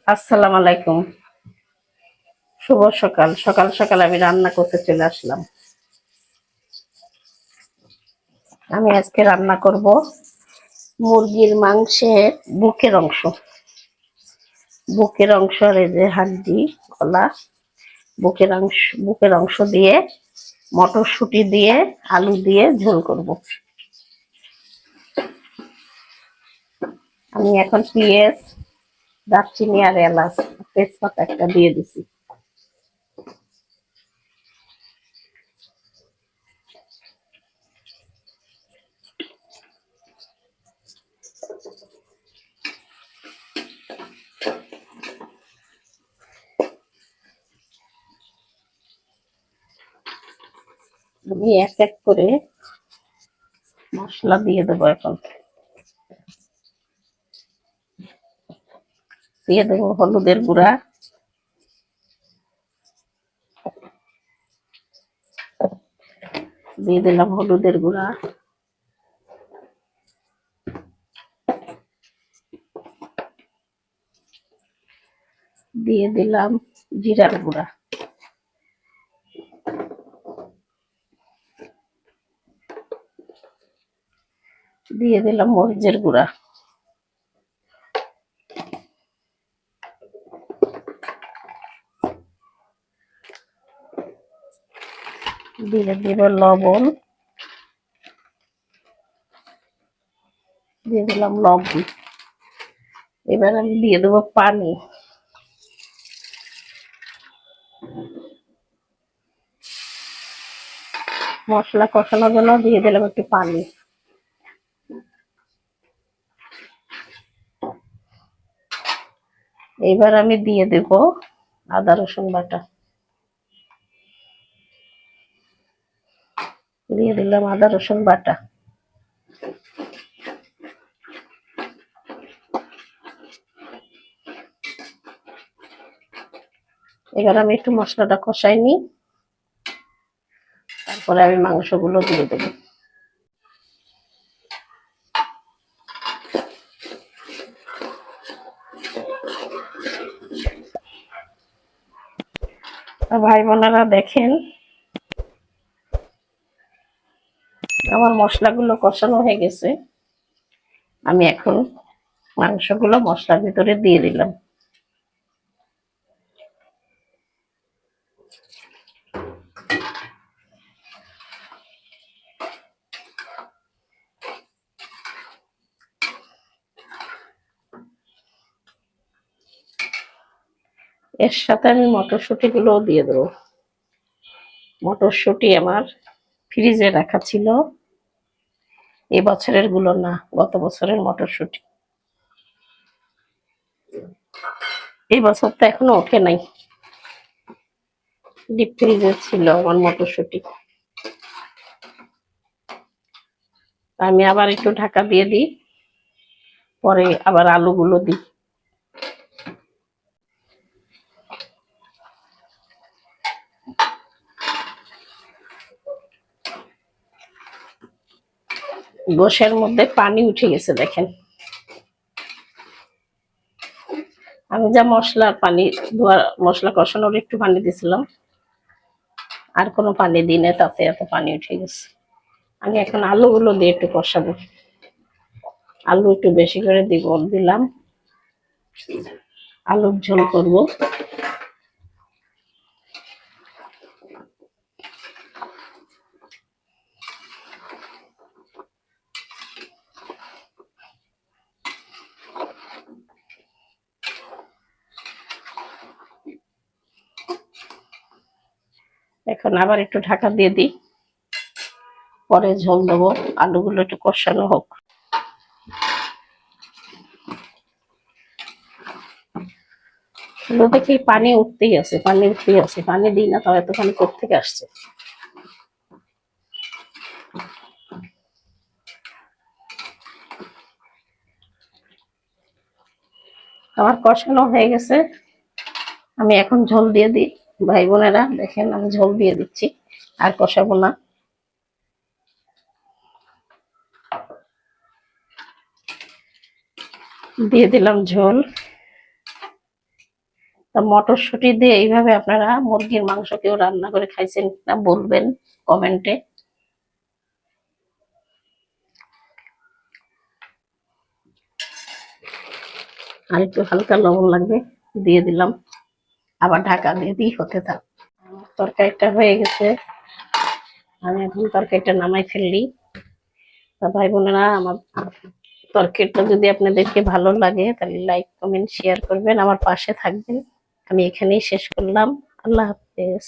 আসসালামু আলাইকুম। শুভ সকাল। সকাল সকাল আমি রান্না করতে চলে আসলাম। আমি আজকে রান্না করব মুরগির মাংসের বুকের অংশ। বুকের অংশ আর এই যে হাড্ডি গলা, বুকের অংশ দিয়ে মটরশুঁটি দিয়ে আলু দিয়ে ঝোল করব। আমি এখন পেঁয়াজ, দারচিনি আর এলাচ, তেজপাতা একটা দিয়ে দিছি। আমি এক এক করে মশলা দিয়ে দেবো। এখন দিয়ে দেবো হলুদের গুঁড়া, দিয়ে দিলাম হলুদের গুঁড়া, দিয়ে দিলাম জিরার গুঁড়া, দিয়ে দিলাম মরিচের গুঁড়া, দিয়ে দিব লবণ, দিয়ে দিলাম লবণ। এবার আমি দিয়ে দেবো পানি। মশলা কষানোর জন্য দিয়ে দিলাম একটু পানি। এবার আমি দিয়ে দেব আদা রসুন বাটা, দিয়ে দিলাম আদা রসুন বাটা। এবার আমি একটু মশলাটা কষাই নিই, তারপরে আমি মাংসগুলো দিয়ে দেবো। ভাই বোনেরা দেখেন, আমার মশলাগুলো কষানো হয়ে গেছে। আমি এখন মাংসগুলো মশলার ভিতরে দিয়ে দিলাম। এর সাথে আমি মটরশুঁটি গুলোও দিয়ে দেবো। মটরশুঁটি আমার ফ্রিজে রাখা ছিল, এবছরের গুলো না, গত বছরের মটরশুঁটি। এই বছর তো এখনো ওঠে নাই, ডিপ ফ্রিজে ছিল আমার মটরশুঁটি। আমি আবার একটু ঢাকা দিয়ে দিই, পরে আবার আলুগুলো দিই। গোশের মধ্যে পানি উঠে গেছে দেখেন। আমি যা মশলা কষানোর একটু পানি দিয়েছিলাম, আর কোনো পানি দিই না, তাতে এত পানি উঠে গেছে। আমি এখন আলুগুলো দিয়ে একটু কষাবো। আলু একটু বেশি করে দিলাম, আলুর ঝোল করব। এখন আবার একটু ঢাকা দিয়ে দিই, পরে ঝোল দেবো। আলুগুলো একটু কষানো হোক। দেখি পানি উঠতেই আছে, পানি উঠতেই আছে, পানি দিই না তাও এতখানি কোত্থেকে আসছে। আমার কষানো হয়ে গেছে, আমি এখন ঝোল দিয়ে দিই। ভাই বোনেরা দেখেন, আমি ঝোল দিয়ে দিচ্ছি, আর কষাবো না। দিয়ে দিলাম ঝোল। তা মটরশুঁটি দিয়ে এইভাবে আপনারা মুরগির মাংস কেউ রান্না করে খাইছেন কিনা বলবেন কমেন্টে। আর একটু হালকা লবণ লাগবে, দিয়ে দিলাম। আবার ঢাকা দিয়ে দিই, হতে থাক। তরকারিটা হয়ে গেছে, আমি এখন তরকারিটা নামাই ফেললি। তা ভাই বোনেরা, আমার তরকারিটা যদি আপনাদেরকে ভালো লাগে তাহলে লাইক কমেন্ট শেয়ার করবেন, আমার পাশে থাকবেন। আমি এখানেই শেষ করলাম। আল্লাহ হাফেজ।